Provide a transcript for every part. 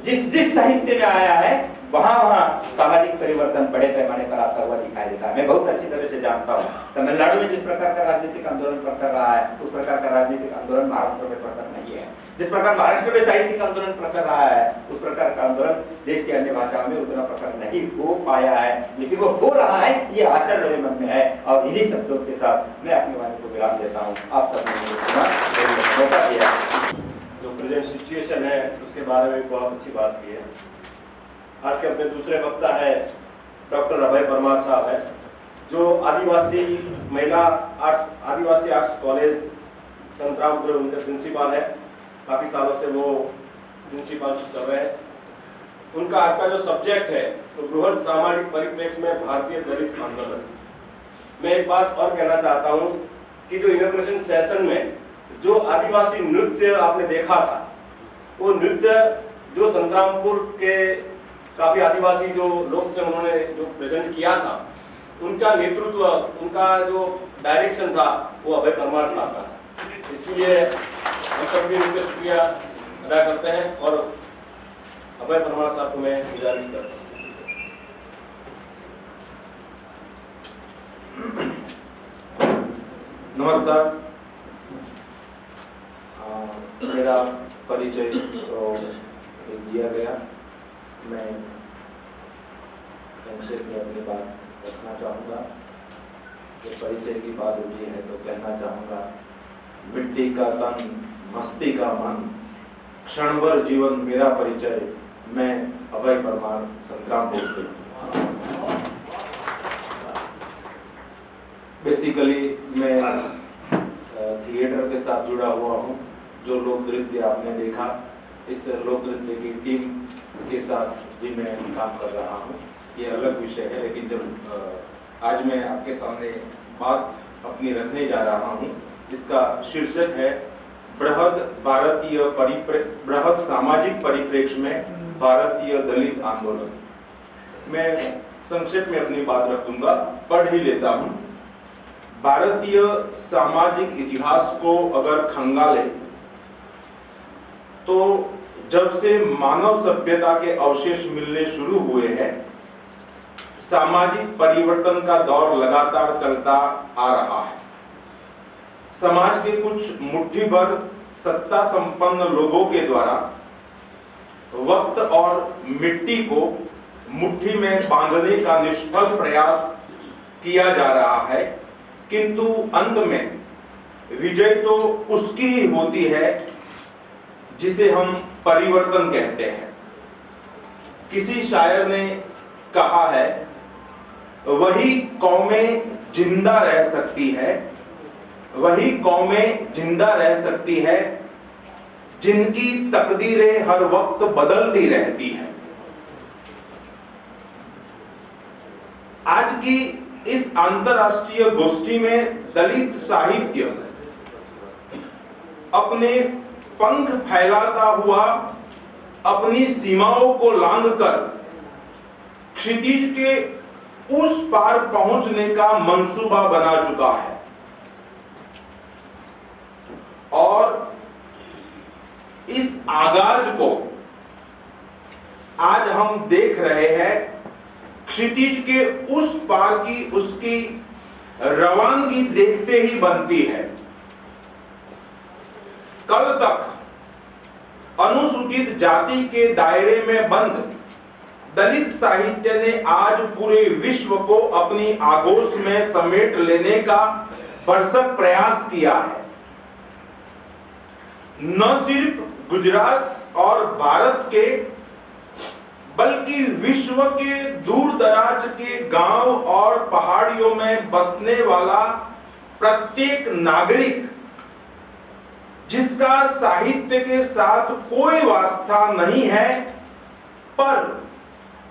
जिस साहित्य में आया है वहां सामाजिक परिवर्तन बड़े पैमाने पर आता हुआ दिखाई देता है। मैं बहुत अच्छी तरह से जानता हूँ तमिलनाडु में जिस प्रकार का राजनीतिक आंदोलन प्रखर रहा है उस प्रकार का राजनीतिक आंदोलन महाराष्ट्र में प्रखर नहीं है। जिस प्रकार महाराष्ट्र में साहित्यिक आंदोलन प्रखर रहा है उस प्रकार का आंदोलन देश की अन्य भाषाओं में उतना प्रखर नहीं हो पाया है, लेकिन वो हो रहा है, ये आशा मेरे मन में है। और इन्हीं शब्दों के साथ मैं अपनी वाणी को विराम देता हूँ। आप सबने मुझे मौका दिया। जो प्रेजेंट सिचुएशन है उसके बारे में बहुत अच्छी बात की है। आज के अपने दूसरे वक्ता है डॉक्टर अभय परमार साहब है, जो आदिवासी आर्ट्स कॉलेज संतरामपुर उनके प्रिंसिपल है। काफी सालों से वो प्रिंसिपलशिप कर रहे हैं। उनका आज का जो सब्जेक्ट है तो बृहद सामाजिक परिप्रेक्ष्य में भारतीय दलित आंदोलन। मैं एक बात और कहना चाहता हूँ कि जो इनॉग्रेशन सेशन में जो आदिवासी नृत्य आपने देखा था, वो नृत्य जो संतरामपुर के काफी आदिवासी जो लोग थे उन्होंने जो प्रेजेंट किया था, उनका नेतृत्व, उनका जो डायरेक्शन था वो अभय परमार साहब का था। इसलिए हम सब भी उनके शुक्रिया अदा करते हैं और अभय परमार साहब को मैं गुजारिश करता हूँ। नमस्कार। मेरा परिचय तो दिया गया। मैं संक्षेप में अपनी बात रखना चाहूँगा। जब परिचय की बात उठी है तो कहना चाहूँगा, मिट्टी का तन मस्ती का मन, क्षणभर जीवन मेरा परिचय, मैं अभय परमार संतरामपुर से। बेसिकली मैं थिएटर के साथ जुड़ा हुआ हूँ। जो लोक नृत्य आपने देखा, इस लोक नृत्य की टीम के साथ भी मैं काम कर रहा हूँ। ये अलग विषय है, लेकिन जब आज मैं आपके सामने बात अपनी रखने जा रहा हूँ, इसका शीर्षक है बृहद सामाजिक परिप्रेक्ष्य में भारतीय दलित आंदोलन। मैं संक्षेप में अपनी बात रख दूंगा, पढ़ ही लेता हूँ। भारतीय सामाजिक इतिहास को अगर खंगाले तो जब से मानव सभ्यता के अवशेष मिलने शुरू हुए हैं, सामाजिक परिवर्तन का दौर लगातार चलता आ रहा है। समाज के कुछ मुट्ठी भर सत्ता संपन्न लोगों के द्वारा वक्त और मिट्टी को मुट्ठी में बांधने का निष्फल प्रयास किया जा रहा है, किंतु अंत में विजय तो उसकी ही होती है जिसे हम परिवर्तन कहते हैं। किसी शायर ने कहा है, वही कौमें जिंदा रह सकती है, वही कौमें जिंदा रह सकती है जिनकी तकदीरें हर वक्त बदलती रहती है। आज की इस अंतरराष्ट्रीय गोष्ठी में दलित साहित्य अपने पंख फैलाता हुआ अपनी सीमाओं को लांघकर क्षितिज के उस पार पहुंचने का मंसूबा बना चुका है। और इस आगाज को आज हम देख रहे हैं। क्षितिज के उस पार की उसकी रवानगी देखते ही बनती है। कल तक अनुसूचित जाति के दायरे में बंद दलित साहित्य ने आज पूरे विश्व को अपनी आगोश में समेट लेने का भरसक प्रयास किया है। न सिर्फ गुजरात और भारत के बल्कि विश्व के दूर दराज के गांव और पहाड़ियों में बसने वाला प्रत्येक नागरिक, जिसका साहित्य के साथ कोई वास्ता नहीं है, पर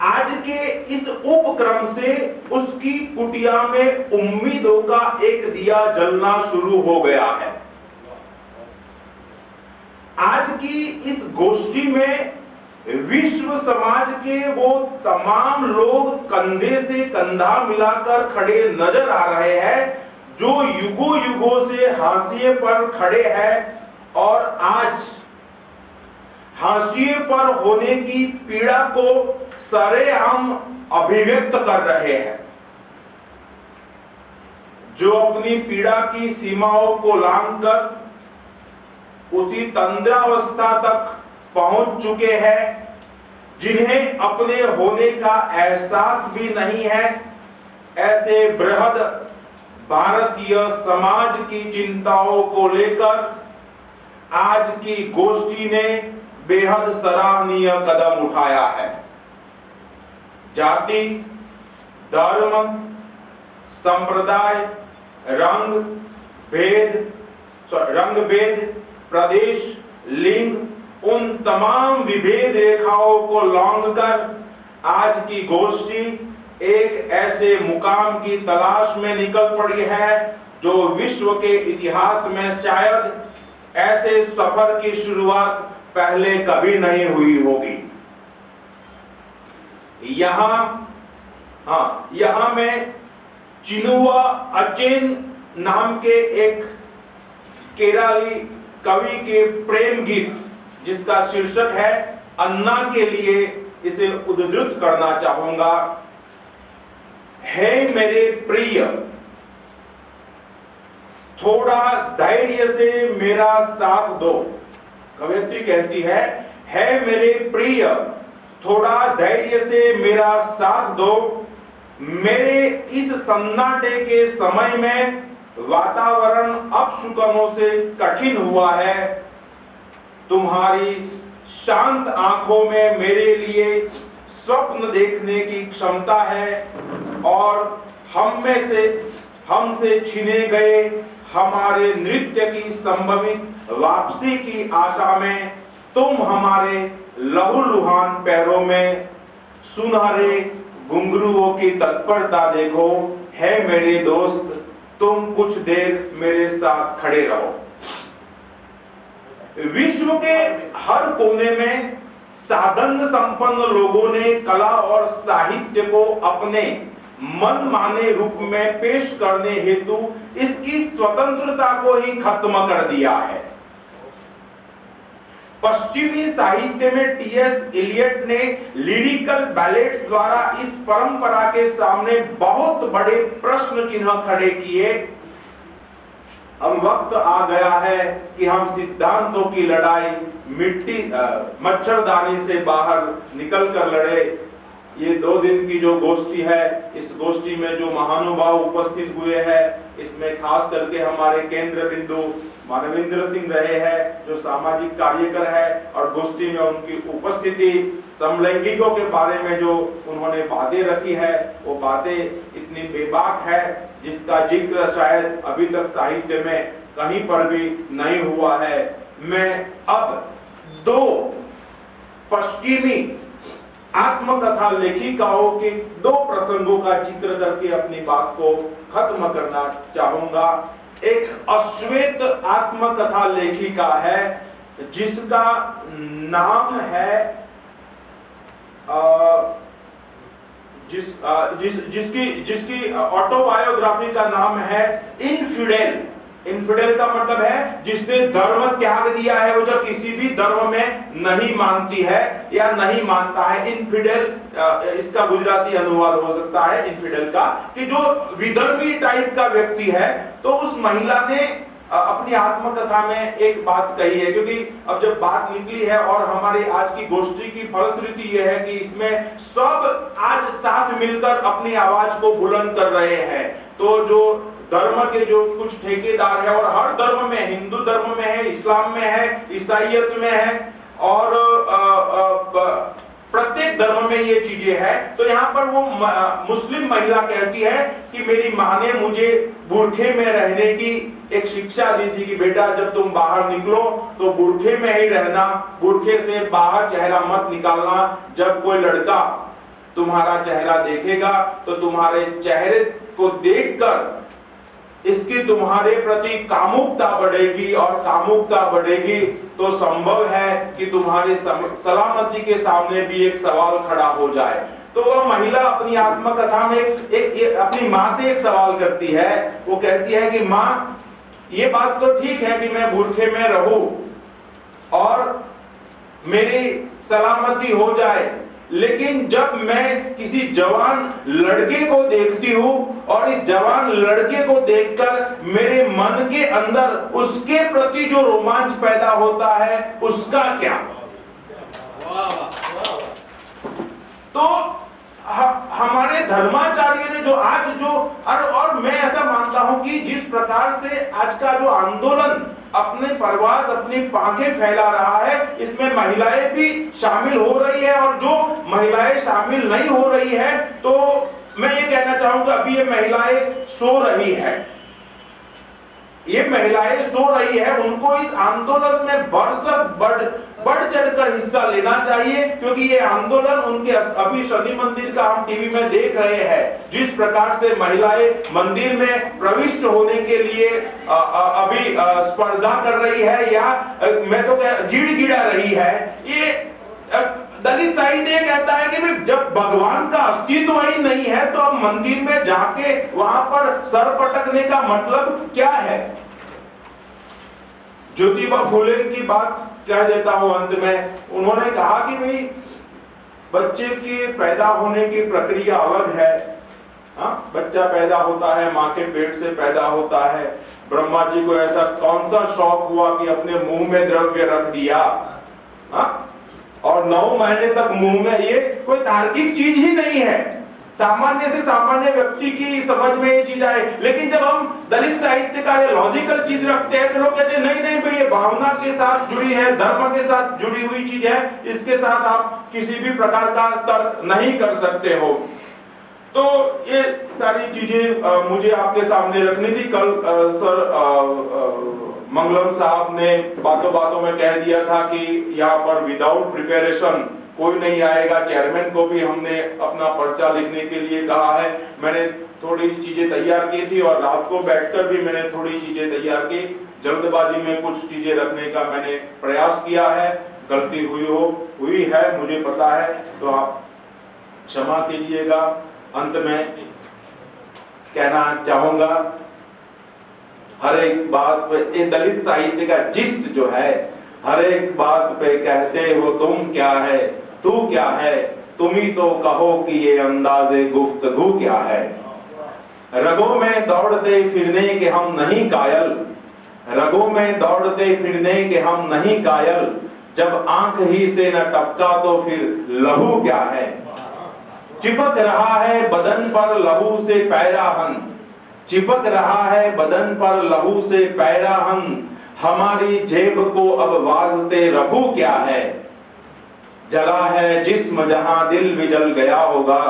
आज के इस उपक्रम से उसकी कुटिया में उम्मीदों का एक दिया जलना शुरू हो गया है। आज की इस गोष्ठी में विश्व समाज के वो तमाम लोग कंधे से कंधा मिलाकर खड़े नजर आ रहे हैं, जो युगों युगों से हाशिए पर खड़े हैं और आज हाशिए पर होने की पीड़ा को सरेआम अभिव्यक्त कर रहे हैं। जो अपनी पीड़ा की सीमाओं को लांघकर उसी तंद्रावस्था तक पहुंच चुके हैं, जिन्हें अपने होने का एहसास भी नहीं है, ऐसे बृहद भारतीय समाज की चिंताओं को लेकर आज की गोष्ठी ने बेहद सराहनीय कदम उठाया है। जाति, धर्म, संप्रदाय, रंग भेद, प्रदेश, लिंग, उन तमाम विभेद रेखाओं को लांघकर आज की गोष्ठी एक ऐसे मुकाम की तलाश में निकल पड़ी है जो विश्व के इतिहास में शायद ऐसे सफर की शुरुआत पहले कभी नहीं हुई होगी। यहां मैं चिनुआ अचेन नाम के एक केरली कवि के प्रेम गीत, जिसका शीर्षक है अन्ना, के लिए इसे उद्धृत करना चाहूंगा। है मेरे प्रिय, थोड़ा धैर्य से मेरा साथ दो। कवयित्री कहती है मेरे प्रिय, थोड़ा धैर्य से मेरा साथ दो। मेरे इस सन्नाटे के समय में वातावरण अपशकुनों से कठिन हुआ है। तुम्हारी शांत आंखों में मेरे लिए स्वप्न देखने की क्षमता है और हमसे छीने गए हमारे नृत्य की संभवित वापसी की आशा में तुम हमारे लहूलुहान पैरों में सुनहरे घुंघरूओं की तत्परता देखो। है मेरे दोस्त, तुम कुछ देर मेरे साथ खड़े रहो। विश्व के हर कोने में साधन संपन्न लोगों ने कला और साहित्य को अपने मनमाने रूप में पेश करने हेतु इसकी स्वतंत्रता को ही खत्म कर दिया है। पश्चिमी साहित्य में टी.एस. इलियट ने लिरिकल बैलेट्स द्वारा इस परंपरा के सामने बहुत बड़े प्रश्न चिन्ह खड़े किए। अब वक्त आ गया है कि हम सिद्धांतों की लड़ाई मच्छरदानी से बाहर निकल कर लड़े। ये 2 दिन की जो गोष्ठी है, इस गोष्ठी में जो महानुभाव उपस्थित हुए हैं, इसमें खास करके हमारे केंद्र बिंदु मानवेंद्र सिंह रहे हैं, जो सामाजिक कार्यकर है, और गोष्ठी में उनकी उपस्थिति, समलैंगिकों के बारे में जो उन्होंने बातें रखी है, वो बातें इतनी बेबाक है जिसका जिक्र शायद अभी तक साहित्य में कहीं पर भी नहीं हुआ है। मैं अब 2 पश्चिमी आत्मकथा लेखिकाओं के 2 प्रसंगों का जिक्र करके अपनी बात को खत्म करना चाहूंगा। एक अश्वेत आत्मकथा लेखिका है जिसका नाम है जिसकी ऑटोबायोग्राफी का नाम है इनफिडेल। इनफिडेल का मतलब है जिसने धर्म त्याग दिया है, वो जो किसी भी धर्म में नहीं मानती है या नहीं मानता है। इनफिडेल इसका गुजराती अनुवाद हो सकता है इनफिडेल का, कि जो विधर्मी टाइप का व्यक्ति है। तो उस महिला ने अपनी आत्मकथा में एक बात कही है, क्योंकि अब जब बात निकली है और हमारे आज की गोष्ठी की फलश्रुति यह है कि इसमें सब आज साथ मिलकर अपनी आवाज को बुलंद कर रहे हैं। तो जो धर्म के जो कुछ ठेकेदार है, और हर धर्म में, हिंदू धर्म में है, इस्लाम में है, ईसाईयत में है, और प्रत्येक धर्म में ये चीजें है। तो यहाँ पर वो मुस्लिम महिला कहती है कि मेरी माँ ने मुझे बुरखे में रहने की एक शिक्षा दी थी कि बेटा जब तुम बाहर निकलो तो बुरखे में ही रहना, बुरखे से बाहर चेहरा मत निकालना। जब कोई लड़का तुम्हारा चेहरा देखेगा तो तुम्हारे चेहरे को देखकर इसकी तुम्हारे प्रति कामुकता बढ़ेगी, और कामुकता बढ़ेगी तो संभव है कि तुम्हारी सलामती के सामने भी एक सवाल खड़ा हो जाए। तो वह महिला अपनी आत्मकथा में एक अपनी माँ से एक सवाल करती है। वो कहती है कि माँ, ये बात तो ठीक है कि मैं बुरखे में रहूं, और मेरी सलामती हो जाए। लेकिन जब मैं किसी जवान लड़के को देखती हूं और इस जवान लड़के को देखकर मेरे मन के अंदर उसके प्रति जो रोमांच पैदा होता है, उसका क्या? तो हमारे धर्माचार्य ने जो आज जो और मैं ऐसा मानता हूं कि जिस प्रकार से आज का जो आंदोलन अपने परवाज़ अपनी पांखें फैला रहा है, इसमें महिलाएं भी शामिल हो रही है, और जो महिलाएं शामिल नहीं हो रही है तो मैं ये कहना चाहूंगा अभी ये महिलाएं सो रही है, ये महिलाएं सो रही है। उनको इस आंदोलन में बढ़ चढ़कर हिस्सा लेना चाहिए, क्योंकि ये आंदोलन उनके अभी शनि मंदिर का हम टीवी में देख रहे हैं, जिस प्रकार से महिलाएं मंदिर में प्रविष्ट होने के लिए अभी स्पर्धा कर रही है, या मैं तो गिड़ा रही है। ये दलित साहित्य कहता है कि जब भगवान का अस्तित्व ही नहीं है तो अब मंदिर में जाके वहां पर सर पटकने का मतलब क्या है? ज्योतिबा फुले की बात कह देता हूं अंत में। उन्होंने कहा कि भाई बच्चे के पैदा होने की प्रक्रिया अलग है। बच्चा पैदा होता है, माँ के पेट से पैदा होता है। ब्रह्मा जी को ऐसा कौन सा शौक हुआ कि अपने मुंह में द्रव्य रख दिया, और 9 महीने तक मुंह में, ये कोई तार्किक चीज ही नहीं है। सामान्य से सामान्य व्यक्ति की समझ में ये चीज आए, लेकिन जब हम दलित साहित्य का ये लॉजिकल चीज रखते हैं तो लोग कहते हैं नहीं नहीं भाई ये भावना के साथ जुड़ी है, धर्म के साथ जुड़ी हुई चीज है, इसके साथ आप किसी भी प्रकार का तर्क नहीं कर सकते हो। तो ये सारी चीजें मुझे आपके सामने रखनी थी। कल सर मंगलम साहब ने बातों बातों में कह दिया था कि यहाँ पर विदाउट प्रिपरेशन कोई नहीं आएगा। चेयरमैन को भी हमने अपना पर्चा लिखने के लिए कहा है। मैंने थोड़ी चीजें तैयार की थी और रात को बैठकर भी मैंने थोड़ी चीजें तैयार की। जल्दबाजी में कुछ चीजें रखने का मैंने प्रयास किया है, गलती हुई है मुझे पता है, तो आप क्षमा कीजिएगा। अंत में कहना चाहूंगा, हर एक बात पे ये दलित साहित्य का जिस्ट जो है, हर एक बात पे कहते हो तुम क्या है, तू क्या है, तुम ही तो कहो कि ये अंदाज़े गुफ्तगू क्या है। रगों में दौड़ते फिरने के हम नहीं कायल, रगों में दौड़ते फिरने के हम नहीं कायल, जब आंख ही से न टपका तो फिर लहू क्या है। चिपक रहा है बदन पर लहू से पैराहन, चिपक रहा है बदन पर लहू से पैराहन, हमारी जेब को अब वाजते रफू क्या है। जला है जिस्म जहां दिल भी जल गया होगा,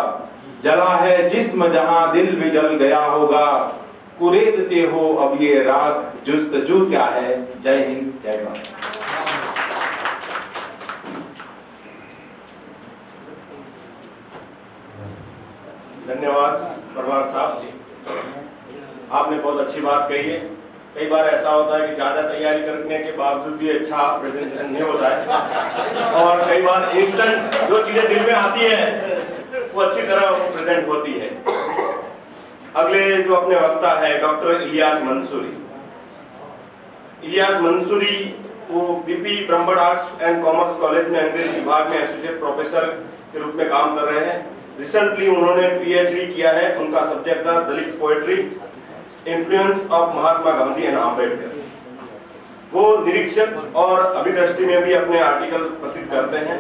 जला है जिस्म जहां दिल भी जल गया होगा, कुरेदते हो अब ये राख जुस्तजू क्या है। जय हिंद, जय भारत। धन्यवाद परमार साहब, आपने बहुत अच्छी बात कही है। कई बार ऐसा होता है कि ज्यादा तैयारी करने के बावजूद भी अच्छा प्रेजेंटेशन नहीं होता है, और कई बार इंस्टेंट जो चीजें दिल में आती है वो अच्छी तरह प्रेजेंट होती है। अगले जो अपने वक्ता है डॉक्टर इलियास मंसूरी। इलियास मंसूरी वो BP Brahmand arts and commerce college में अंग्रेजी विभाग में एसोसिएट प्रोफेसर के रूप में काम कर रहे हैं। रिसेंटली उन्होंने पीएचडी किया है। उनका सब्जेक्ट था Dalit poetry, influence of Mahatma Gandhi and Ambedkar. वो निरीक्षक और अभिदृष्टि में भी अपने आर्टिकल प्रसिद्ध करते हैं।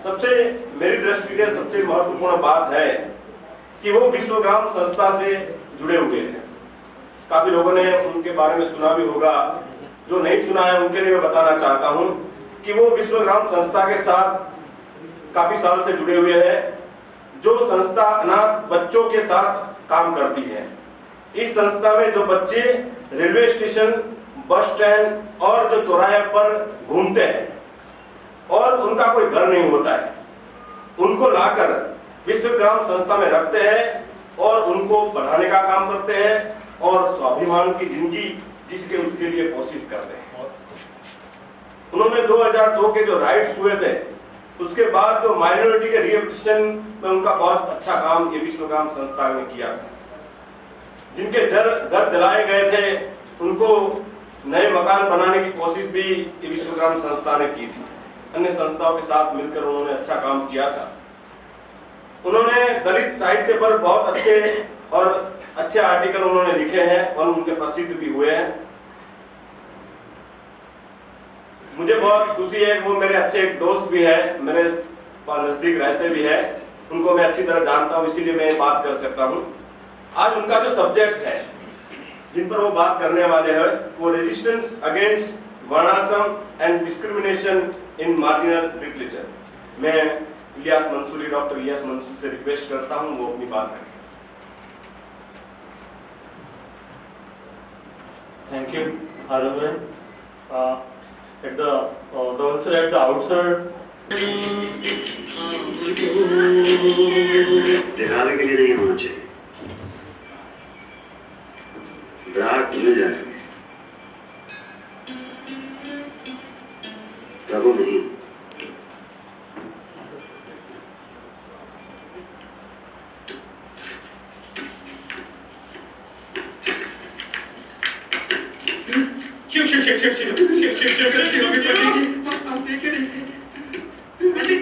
सबसे मेरी दृष्टि से सबसे महत्वपूर्ण बात है कि वो विश्वग्राम संस्था से जुड़े हुए हैं। काफी लोगों ने उनके बारे में सुना भी होगा, जो नहीं सुना है उनके लिए मैं बताना चाहता हूं कि वो विश्वग्राम संस्था के साथ काफी साल से जुड़े हुए हैं। जो संस्था अनाथ बच्चों के साथ काम करती है। इस संस्था में जो बच्चे रेलवे स्टेशन, बस स्टैंड और जो चौराहे पर घूमते हैं और उनका कोई घर नहीं होता है, उनको लाकर विश्वग्राम संस्था में रखते हैं और उनको पढ़ाने का काम करते हैं और स्वाभिमान की जिंदगी जिसके उसके लिए कोशिश करते हैं। उन्होंने 2002 के जो राइट्स हुए थे, उसके बाद जो माइनॉरिटी के रिएक्शन में उनका बहुत अच्छा काम ये विश्वग्राम संस्था ने किया था। जिनके घर जलाए गए थे उनको नए मकान बनाने की कोशिश भी ये विश्वग्राम संस्था ने की थी। अन्य संस्थाओं के साथ मिलकर उन्होंने अच्छा काम किया था। उन्होंने दलित साहित्य पर बहुत अच्छे आर्टिकल उन्होंने लिखे हैं और उनके प्रसिद्ध भी हुए हैं। मुझे बहुत खुशी है कि वो मेरे अच्छे एक दोस्त भी है, मेरे नजदीक रहते भी है, उनको मैं अच्छी तरह जानता हूँ, इसीलिए मैं बात कर सकता हूँ। आज उनका जो सब्जेक्ट है जिन पर वो बात करने वाले हैं वो रेजिस्टेंस अगेंस्ट वर्णाश्रम and discrimination in marginal literature. मैं डॉक्टर इलियास मंसूरी से रिक्वेस्ट करता हूँ वो अपनी बात करें। Thank you, Arvind. Also at the outside. दिखावे के लिए नहीं होना चाहिए। ग्राहक मिल जाएंगे, प्रभु नहीं।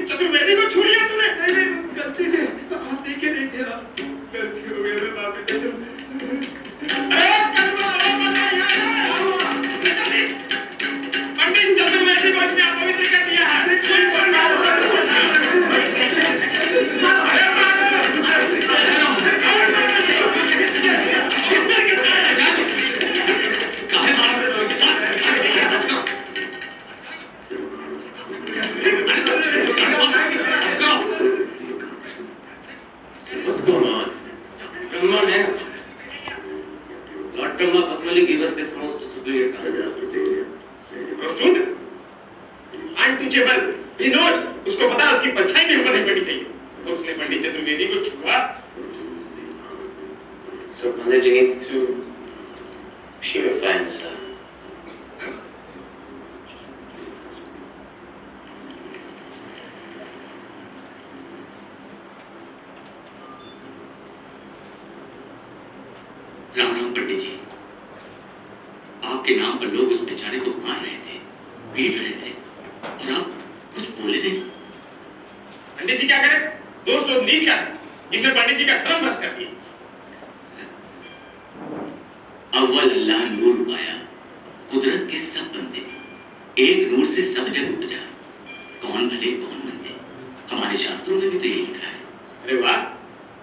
चतुर्वेदी को छू लिया तूने? नहीं, गलती से देखे नहीं किया, गलती हो गई पंडित चतुर्वेदी को इसने अपवित्र कर दिया है। What's going on? Brahma man, Lord Brahma personally gave us this most superior task. Student, unteachable, he knows, उसको पता उसकी परछाई भी ऊपर नहीं पड़ी थी, तो उसने पंडित चतुर्वेदी को छुआ। So Pandit needs to purify himself. Ram Ram पंडित जी, आपके नाम पर लोग उस बेचारे को मार रहे थे, पीट रहे थे, और आप कुछ बोले नहीं। पंडित जी क्या करें? दोस्त और नीच है, जिसने पंडित जी का धर्म भ्रष्ट कर दिया। अव्वल अल्लाह नूर पाया, कुदरत के सब बंदे, एक नूर से सब जग उपजा, कौन भले कौन मंदे, हमारे शास्त्रों में भी तो यही लिखा है। अरे वाह,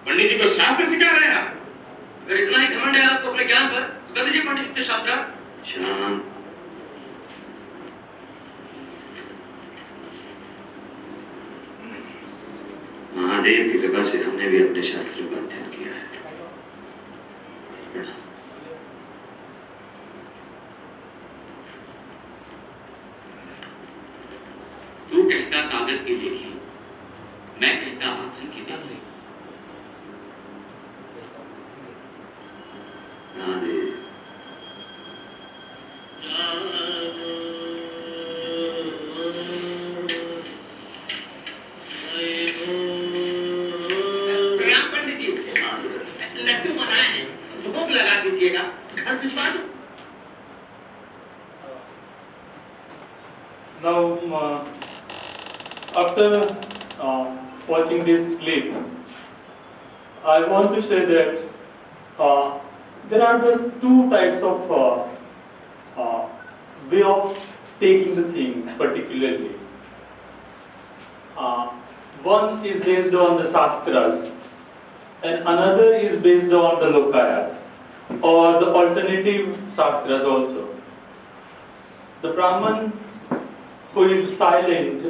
पंडित जी को शास्त्र सिखा रहे हैं आप। अगर इतना ही घमंड है आपको अपने ज्ञान पर, तो कर दीजिए पंडित जी शास्त्र। शांत। महादेव की कृपा से हमने भी अपने शास्त्रों का अध्ययन किया है। तू कहता कागज की देखी, मैं कहता आंखन की देखी। महादेव प्रणाम पंडित जी, लड्डू बनाए हैं, भोग लगा दीजिएगा, घर भिजवा दो। Now, after watching this clip, I want to say that there are the two types of way of taking the thing particularly. One is based on the Shastras and another is based on the Lokayat or the alternative Shastras also. The Brahman who is silent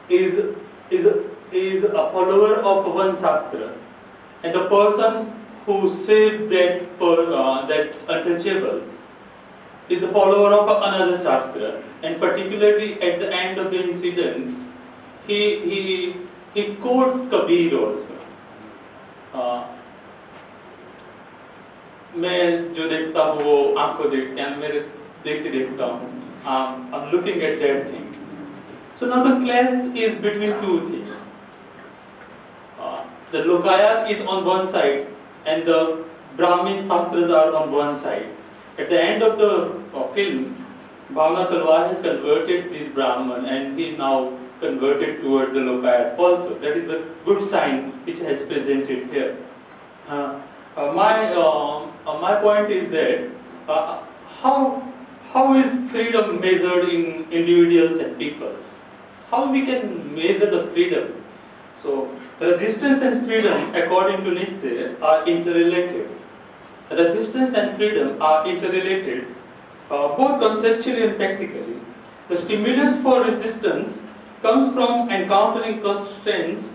is a follower of one Shastra, and the person who said that untouchable is the follower of another Shastra, and particularly at the end of the incident, he quotes Kabir also. मैं जो देखता हूँ वो आपको देखते हैं, मेरे देखता हूँ. I'm looking at that things. So now the clash is between two things. The Lokayat is on one side and the Brahmin Shastras are on one side. At the end of the film, Bhavna Talwar has converted this Brahman and he now converted toward the Lokayat also. That is a good sign which has presented here. My point is that how is freedom measured in individuals and peoples? How we can measure the freedom? So resistance and freedom, according to Nietzsche, are interrelated. Resistance and freedom are interrelated, both conceptually and practically. The stimulus for resistance comes from encountering constraints